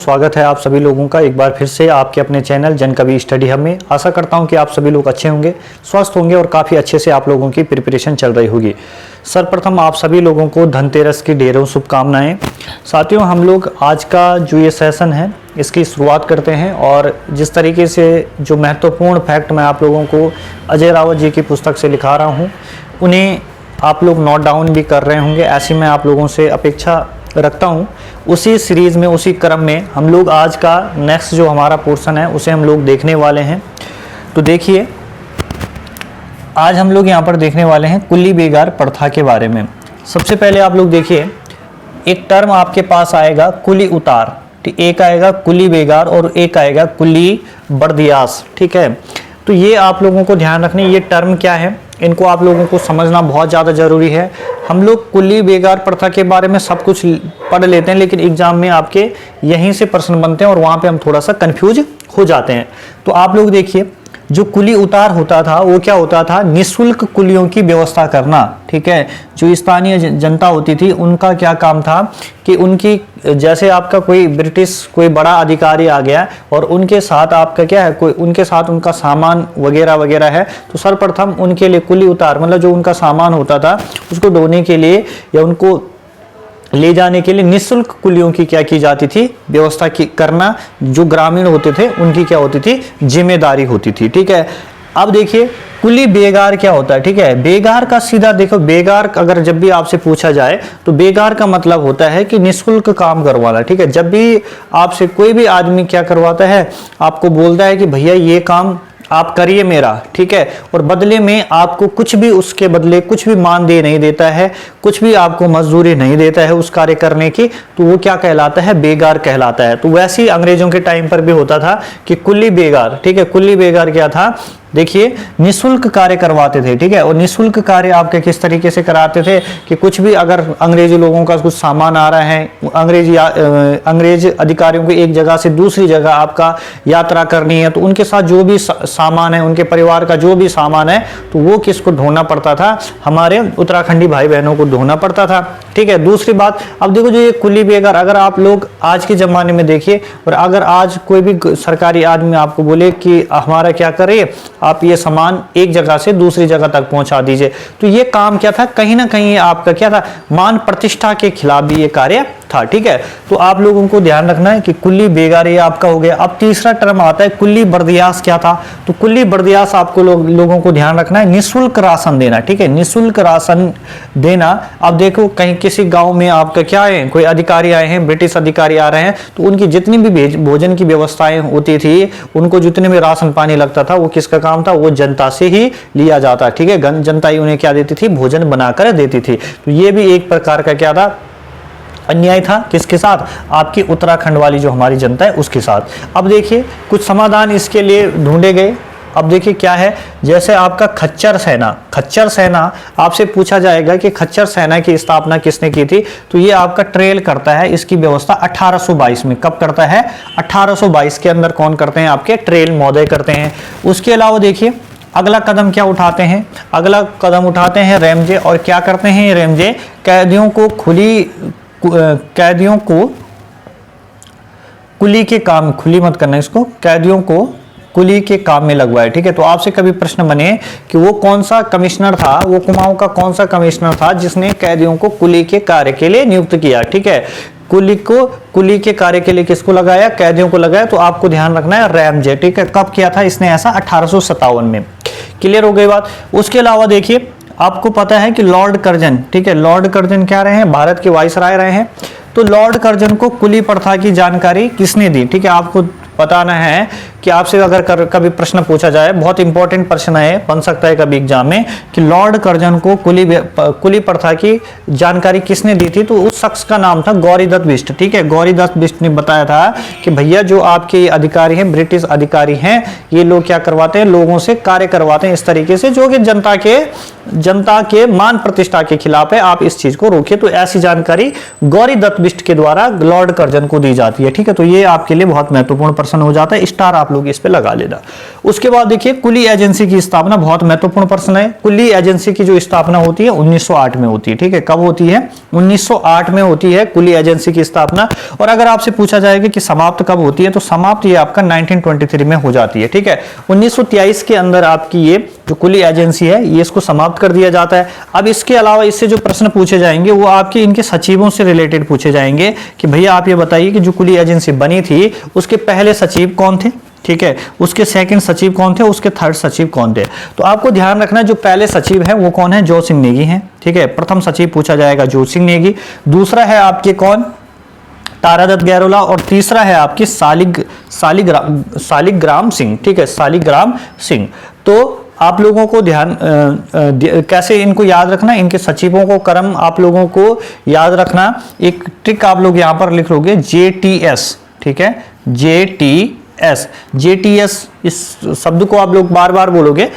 स्वागत है आप सभी लोगों का एक बार फिर से आपके अपने चैनल जन कवि स्टडी हब में। आशा करता हूं कि आप सभी लोग अच्छे होंगे, स्वस्थ होंगे और काफ़ी अच्छे से आप लोगों की प्रिपरेशन चल रही होगी। सर्वप्रथम आप सभी लोगों को धनतेरस की ढेरों शुभकामनाएं। साथियों, हम लोग आज का जो ये सेशन है इसकी शुरुआत करते हैं और जिस तरीके से जो महत्वपूर्ण फैक्ट मैं आप लोगों को अजय रावत जी की पुस्तक से लिखा रहा हूँ उन्हें आप लोग नोट डाउन भी कर रहे होंगे, ऐसी मैं आप लोगों से अपेक्षा रखता हूँ। उसी सीरीज़ में, उसी क्रम में हम लोग आज का नेक्स्ट जो हमारा पोर्शन है उसे हम लोग देखने वाले हैं। तो देखिए, आज हम लोग यहाँ पर देखने वाले हैं कुली बेगार प्रथा के बारे में। सबसे पहले आप लोग देखिए, एक टर्म आपके पास आएगा कुली उतार, एक आएगा कुली बेगार और एक आएगा कुली बर्दियास। ठीक है, तो ये आप लोगों को ध्यान रखना, ये टर्म क्या है इनको आप लोगों को समझना बहुत ज़्यादा ज़रूरी है। हम लोग कुली बेगार प्रथा के बारे में सब कुछ पढ़ लेते हैं, लेकिन एग्जाम में आपके यहीं से प्रश्न बनते हैं और वहाँ पे हम थोड़ा सा कंफ्यूज हो जाते हैं। तो आप लोग देखिए, जो कुली उतार होता था वो क्या होता था, निःशुल्क कुलियों की व्यवस्था करना। ठीक है, जो स्थानीय जनता होती थी उनका क्या काम था कि उनकी, जैसे आपका कोई ब्रिटिश कोई बड़ा अधिकारी आ गया और उनके साथ आपका क्या है, कोई उनके साथ उनका सामान वगैरह वगैरह है, तो सर्वप्रथम उनके लिए कुली उतार मतलब जो उनका सामान होता था उसको ढोने के लिए या उनको ले जाने के लिए निःशुल्क कुलियों की क्या की जाती थी, व्यवस्था की करना जो ग्रामीण होते थे उनकी क्या होती थी, जिम्मेदारी होती थी। ठीक है, अब देखिए कुली बेगार क्या होता है। ठीक है, बेगार का सीधा देखो, बेगार अगर जब भी आपसे पूछा जाए तो बेगार का मतलब होता है कि निःशुल्क काम करवाना। ठीक है, जब भी आपसे कोई भी आदमी क्या करवाता है, आपको बोलता है कि भैया ये काम आप करिए मेरा, ठीक है, और बदले में आपको कुछ भी, उसके बदले कुछ भी मानदेय नहीं देता है, कुछ भी आपको मजदूरी नहीं देता है उस कार्य करने की, तो वो क्या कहलाता है, बेगार कहलाता है। तो वैसे ही अंग्रेजों के टाइम पर भी होता था कि कुली बेगार। ठीक है, कुली बेगार क्या था, देखिए निःशुल्क कार्य करवाते थे। ठीक है, और निःशुल्क कार्य आपके किस तरीके से कराते थे कि कुछ भी अगर अंग्रेजी लोगों का कुछ सामान आ रहा है, अंग्रेज अधिकारियों को एक जगह से दूसरी जगह आपका यात्रा करनी है, तो उनके साथ जो भी सामान है, उनके परिवार का जो भी सामान है, तो वो किसको ढोना पड़ता था, हमारे उत्तराखंडी भाई बहनों को ढोना पड़ता था। ठीक है, दूसरी बात, अब देखो जो ये कुली बेगार, अगर आप लोग आज के जमाने में देखिए और अगर आज कोई भी सरकारी आदमी आपको बोले कि हमारा क्या करे, आप ये सामान एक जगह से दूसरी जगह तक पहुंचा दीजिए, तो ये काम क्या था, कहीं ना कहीं आपका क्या था, मान प्रतिष्ठा के खिलाफ भी ये कार्य था। ठीक है, तो आप लोगों को ध्यान रखना है कि कुली बेगार ये आपका हो गया। अब तीसरा टर्म आता है कुली बर्दियास। क्या था, तो कुली बर्दियास आपको लोगों को ध्यान रखना है, निःशुल्क राशन देना। ठीक है, निःशुल्क राशन देना। अब देखो कहीं किसी गांव में आपका क्या है, कोई अधिकारी आए हैं, ब्रिटिश अधिकारी आ रहे हैं, तो उनकी जितनी भी भोजन की व्यवस्थाएं होती थी, उनको जितने भी राशन पानी लगता था, वो किसका काम था, वो जनता से ही लिया जाता। ठीक है, जनता ही उन्हें क्या देती थी, भोजन बनाकर देती थी। तो ये भी एक प्रकार का क्या था, अन्याय था। किसके साथ, आपकी उत्तराखंड वाली जो हमारी जनता है उसके साथ। अब देखिए कुछ समाधान इसके लिए ढूंढे गए। अब देखिए क्या है, जैसे आपका खच्चर सेना, खच्चर सेना आपसे पूछा जाएगा कि खच्चर सेना की स्थापना किसने की थी, तो ये आपका ट्रेल करता है इसकी व्यवस्था 1822 में। कब करता है, 1822 के अंदर कौन करते हैं, आपके ट्रेल महोदय करते हैं। उसके अलावा देखिए अगला कदम क्या उठाते हैं, अगला कदम उठाते हैं रेमजे, और क्या करते हैं रेमजे, कैदियों को कुली के काम, खुली मत करना इसको, कैदियों को कुली के काम में लगवाए। ठीक है, तो आपसे कभी प्रश्न बने कि वो कौन सा कमिश्नर था, वो कुमाऊं का कौन सा कमिश्नर था जिसने कैदियों को कुली के कार्य के लिए नियुक्त किया। ठीक है, कुली के कार्य के लिए किसको लगाया, कैदियों को लगाया, तो आपको ध्यान रखना है रेमजे। ठीक है, कब किया था इसने ऐसा, 1857 में। क्लियर हो गई बात। उसके अलावा देखिए आपको पता है कि लॉर्ड कर्जन, ठीक है, लॉर्ड कर्जन क्या रहे हैं, भारत के वाइसराय रहे हैं। तो लॉर्ड कर्जन को कुली प्रथा की जानकारी किसने दी, ठीक है, आपको बताना है कि आपसे अगर कभी प्रश्न पूछा जाए, बहुत इंपॉर्टेंट प्रश्न है, बन सकता है कभी एग्जाम में, कि लॉर्ड कर्जन को कुली प्रथा की जानकारी किसने दी थी, तो उस शख्स का नाम था गौरीदत्त बिष्ट। ठीक है, गौरीदत्त बिष्ट ने बताया था कि भैया जो आपके अधिकारी हैं, ब्रिटिश अधिकारी हैं, ये लोग क्या करवाते हैं, लोगों से कार्य करवाते हैं इस तरीके से जो कि जनता के जनता के मान प्रतिष्ठा के खिलाफ है, आप इस चीज को रोकिए। तो ऐसी जानकारी गौरी दत्त बिष्ट के द्वारा लॉर्ड कर्जन को दी जाती है, ठीक है। तो ये आपके लिए बहुत महत्वपूर्ण प्रश्न हो जाता है, स्टार आप लोग इस पे लगा लेना। उसके बाद देखिए कुली एजेंसी की स्थापना, बहुत महत्वपूर्ण प्रश्न है। कुली एजेंसी की जो स्थापना होती है 1908 में होती है, ठीक है। कब होती है? 1908 में होती है कुली एजेंसी की स्थापना। और अगर आपसे पूछा जाएगा कि समाप्त कब होती है, तो समाप्त ये आपका 1923 में हो जाती है, ठीक है। 1923 के अंदर आपकी ये जो कुली एजेंसी है ये इसको समाप्त कर दिया जाता है। अब इसके अलावा इससे जो प्रश्न पूछे जाएंगे वो आपके इनके सचिवों से रिलेटेड पूछे जाएंगे कि भैया आप ये बताइए कि जो कुली एजेंसी बनी थी उसके पहले सचिव कौन थे, ठीक है, उसके सेकंड सचिव कौन थे, उसके थर्ड सचिव कौन थे। तो आपको ध्यान रखना जो पहले सचिव है वो कौन है? जो सिंह नेगी हैं, ठीक है। प्रथम सचिव पूछा जाएगा जो सिंह नेगी। दूसरा है आपके कौन? तारादत्त गैरोला। और तीसरा है आपकी सालिग्राम सिंह, ठीक है, सालिग्राम सिंह। तो आप लोगों को ध्यान कैसे इनको याद रखना, इनके सचिवों को क्रम आप लोगों को याद रखना। एक ट्रिक आप लोग यहां पर लिख लोगे JTS, ठीक है, JTS। JTS इस शब्द को आप लोग बार बार बोलोगे,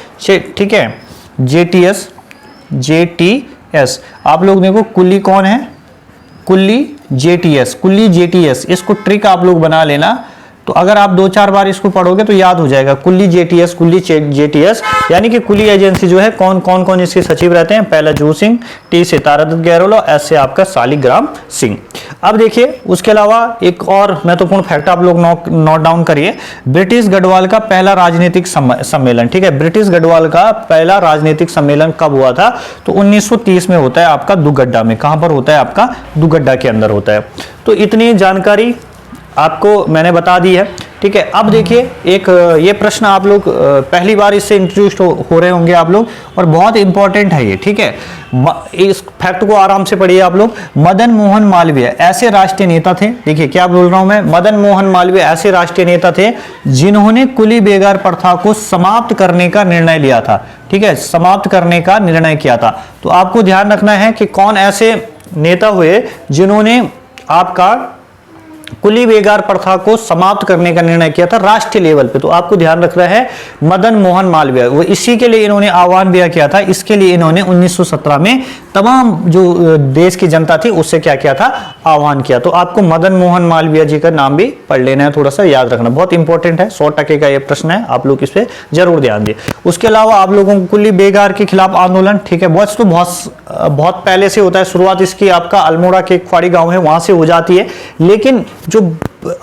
ठीक है, JTS। JTS आप लोग देखो कुली कौन है? कुली JTS, कुली JTS। इसको ट्रिक आप लोग बना लेना, तो अगर आप 2-4 बार इसको पढ़ोगे तो याद हो जाएगा। कुली JTS, कुली JTS, यानी कि कुली एजेंसी जो है कौन कौन इसके सचिव रहते हैं? पहला जो सिंह, T से तारादत्त गैरोला, S से आपका सालिग्राम सिंह। अब देखिए उसके अलावा एक और महत्वपूर्ण फैक्ट आप लोग नोट डाउन करिए। ब्रिटिश गढ़वाल का पहला राजनीतिक सम्मेलन, ठीक है, ब्रिटिश गढ़वाल का पहला राजनीतिक सम्मेलन कब हुआ था? तो 1930 में होता है आपका दुगड्डा में। कहां पर होता है? आपका दुगड्डा के अंदर होता है। तो इतनी जानकारी आपको मैंने बता दी है, ठीक है। अब देखिए एक ये प्रश्न आप लोग पहली बार इससे इंट्रोड्यूस हो रहे होंगे आप लोग, और बहुत इंपॉर्टेंट है ये, ठीक है। इस फैक्ट को आराम से पढ़िए आप लोग। मदन मोहन मालवीय ऐसे राष्ट्रीय नेता थे, देखिए क्या बोल रहा हूं मैं, मदन मोहन मालवीय ऐसे राष्ट्रीय नेता थे जिन्होंने कुली बेगार प्रथा को समाप्त करने का निर्णय लिया था, ठीक है, समाप्त करने का निर्णय किया था। तो आपको ध्यान रखना है कि कौन ऐसे नेता हुए जिन्होंने आपका कुली बेगार प्रथा को समाप्त करने का निर्णय किया था राष्ट्रीय लेवल पे। तो आपको ध्यान रखना है मदन मोहन मालवीय, वो इसी के लिए इन्होंने आह्वान भी किया था। इसके लिए इन्होंने 1917 में तमाम जो देश की जनता थी उससे क्या किया था? आह्वान किया। तो आपको मदन मोहन मालवीय जी का नाम भी पढ़ लेना है, थोड़ा सा याद रखना, बहुत इंपॉर्टेंट है, 100% का ये प्रश्न है, आप लोग इस पे जरूर ध्यान दें। उसके अलावा आप लोगों को कुली बेगार के खिलाफ आंदोलन, ठीक है, बहुत पहले से होता है। शुरुआत इसकी आपका अल्मोड़ा के क्वाड़ी गांव है वहां से हो जाती है, लेकिन जो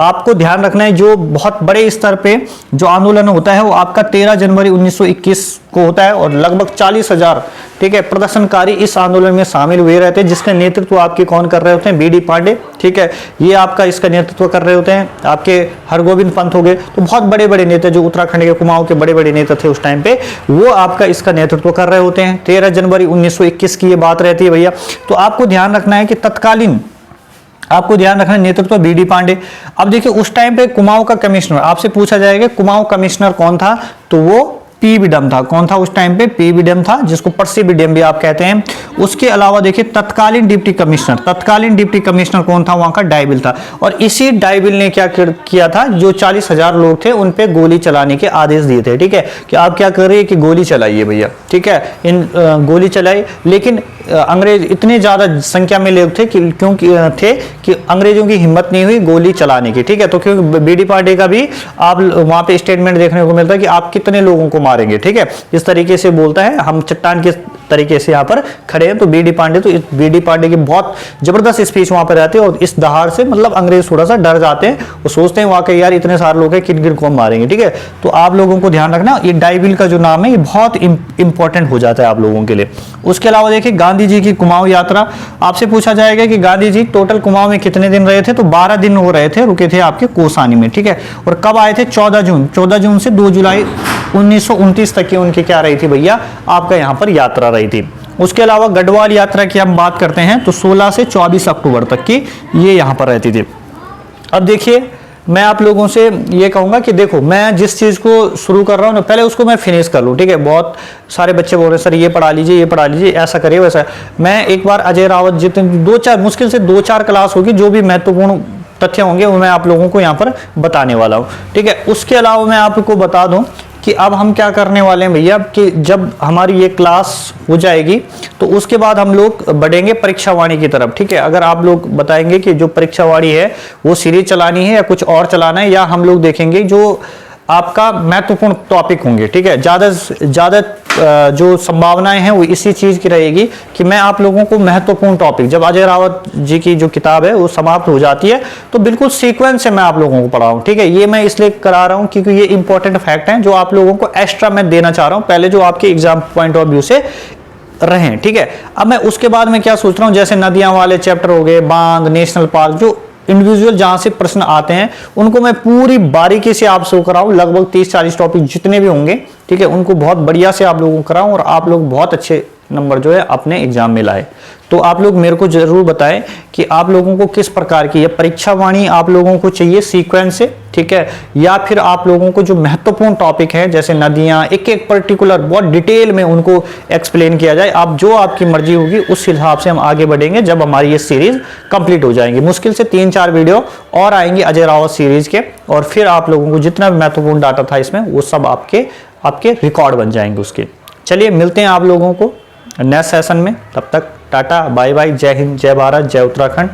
आपको ध्यान रखना है जो बहुत बड़े स्तर पे जो आंदोलन होता है वो आपका 13 जनवरी 1921 को होता है, और लगभग 40,000, ठीक है, प्रदर्शनकारी इस आंदोलन में शामिल हुए रहते हैं, जिसका नेतृत्व आपके कौन कर रहे होते हैं? BD पांडे, ठीक है, ये आपका इसका नेतृत्व कर रहे होते हैं। आपके हरगोविंद पंत हो गए, तो बहुत बड़े बड़े नेता जो उत्तराखंड के कुमाऊं के बड़े बड़े नेता थे उस टाइम पे, वो आपका इसका नेतृत्व कर रहे होते हैं। 13 जनवरी 1921 की ये बात रहती है भैया। तो आपको ध्यान रखना है कि तत्कालीन आपको ध्यान रखना नेतृत्व BD पांडे। अब देखिए उस टाइम पे कुमाऊं का कमिश्नर, आपसे पूछा जाएगा कुमाऊं कमिश्नर कौन था, तो वो P विडम था। कौन था उस टाइम पे? P विडम था, जिसको पर्सी विडम भी आप कहते हैं। उसके अलावा देखिए तत्कालीन डिप्टी कमिश्नर कौन था? वहां का डायबिल था। और इसी डायबिल ने क्या किया था? जो 40,000 लोग थे उन पे गोली चलाने के आदेश दिए थे, ठीक है, कि आप क्या कर रहे हैं कि गोली चलाइए भैया, ठीक है, इन गोली चलाई। लेकिन अंग्रेज इतने ज्यादा संख्या में लोग थे कि अंग्रेजों की हिम्मत नहीं हुई गोली चलाने की, ठीक है। तो क्योंकि BD पांडे का भी आप वहां पे स्टेटमेंट देखने को मिलता है कि आप कितने लोगों को मारेंगे, ठीक है, इस तरीके से बोलता है, हम चट्टान के तरीके से यहाँ पर खड़े हैं। तो BD पांडे, तो BD पांडे की बहुत जबरदस्त स्पीच वहां पर रहती है, और इस दहाड़ से मतलब अंग्रेज थोड़ा सा डर जाते हैं, वो सोचते हैं वाकई यार इतने सारे लोग हैं, किन किन को मारेंगे, ठीक है। तो आप लोगों को ध्यान रखना, ये डायबिल का जो नाम है ये बहुत इंपॉर्टेंट हो जाता है आप लोगों के लिए। उसके अलावा देखिए गांधी जी की कुमाऊं यात्रा, आपसे पूछा जाएगा कि गांधी जी टोटल कुमाऊं में कितने दिन रहे थे, तो 12 दिन हो रहे थे, रुके थे आपके कोसानी में, ठीक है। और कब आए थे? 14 जून से 2 जुलाई 1929 तक की उनकी क्या रही थी भैया? आपका यहाँ पर यात्रा रही थी। उसके अलावा गढ़वाल यात्रा की हम बात करते हैं तो 16 से 24 अक्टूबर तक की ये यहाँ पर रहती थी। अब देखिए मैं आप लोगों से ये कहूंगा कि देखो मैं जिस चीज को शुरू कर रहा हूं ना पहले उसको मैं फिनिश कर लूं, ठीक है। बहुत सारे बच्चे बोल रहे हैं सर ये पढ़ा लीजिए, ऐसा करिए वैसा। मैं एक बार अजय रावत जितने 2-4 मुश्किल से 2-4 क्लास होगी, जो भी महत्वपूर्ण तथ्य होंगे वो मैं आप लोगों को यहाँ पर बताने वाला हूँ, ठीक है। उसके अलावा मैं आपको बता दूं कि अब हम क्या करने वाले हैं भैया कि जब हमारी ये क्लास हो जाएगी तो उसके बाद हम लोग बढ़ेंगे परीक्षावाणी की तरफ। ठीक है, अगर आप लोग बताएंगे कि जो परीक्षावाणी है वो सीरीज चलानी है या कुछ और चलाना है, या हम लोग देखेंगे जो आपका महत्वपूर्ण टॉपिक होंगे। ठीक है, ज़्यादा जो संभावनाएं हैं वो इसी चीज़ की रहेगी कि मैं आप लोगों को महत्वपूर्ण टॉपिक, जब अजय रावत जी की जो किताब है वो समाप्त हो जाती है तो बिल्कुल सीक्वेंस से मैं आप लोगों को पढ़ाऊँ। ठीक है, ये मैं इसलिए करा रहा हूँ क्योंकि ये इंपॉर्टेंट फैक्ट हैं जो आप लोगों को एक्स्ट्रा मैं देना चाह रहा हूँ, पहले जो आपके एग्जाम पॉइंट ऑफ व्यू से रहें। ठीक है, अब मैं उसके बाद में क्या सोच रहा हूँ, जैसे नदियां वाले चैप्टर हो गए, बांध, नेशनल पार्क, जो इंडिविजुअल जहां से प्रश्न आते हैं उनको मैं पूरी बारीकी से आप शो कराऊं, लगभग 30-40 टॉपिक जितने भी होंगे। ठीक है, उनको बहुत बढ़िया से आप लोगों को कराऊं और आप लोग बहुत अच्छे नंबर जो है अपने एग्जाम में लाए। तो आप लोग मेरे को जरूर बताएं कि आप लोगों को किस प्रकार की ये परीक्षावाणी आप लोगों को चाहिए सीक्वेंस से। ठीक है, या फिर आप लोगों को जो महत्वपूर्ण टॉपिक है जैसे नदियां, एक एक पर्टिकुलर बहुत डिटेल में उनको एक्सप्लेन किया जाए। आप जो आपकी मर्जी होगी उस हिसाब से हम आगे बढ़ेंगे जब हमारी ये सीरीज कंप्लीट हो जाएंगी। मुश्किल से 3-4 वीडियो और आएंगे अजय रावत सीरीज के, और फिर आप लोगों को जितना भी महत्वपूर्ण डाटा था इसमें वो सब आपके रिकॉर्ड बन जाएंगे उसके। चलिए मिलते हैं आप लोगों को नेक्स्ट सेशन में, तब तक टाटा बाय बाय, जय हिंद, जय भारत, जय उत्तराखंड।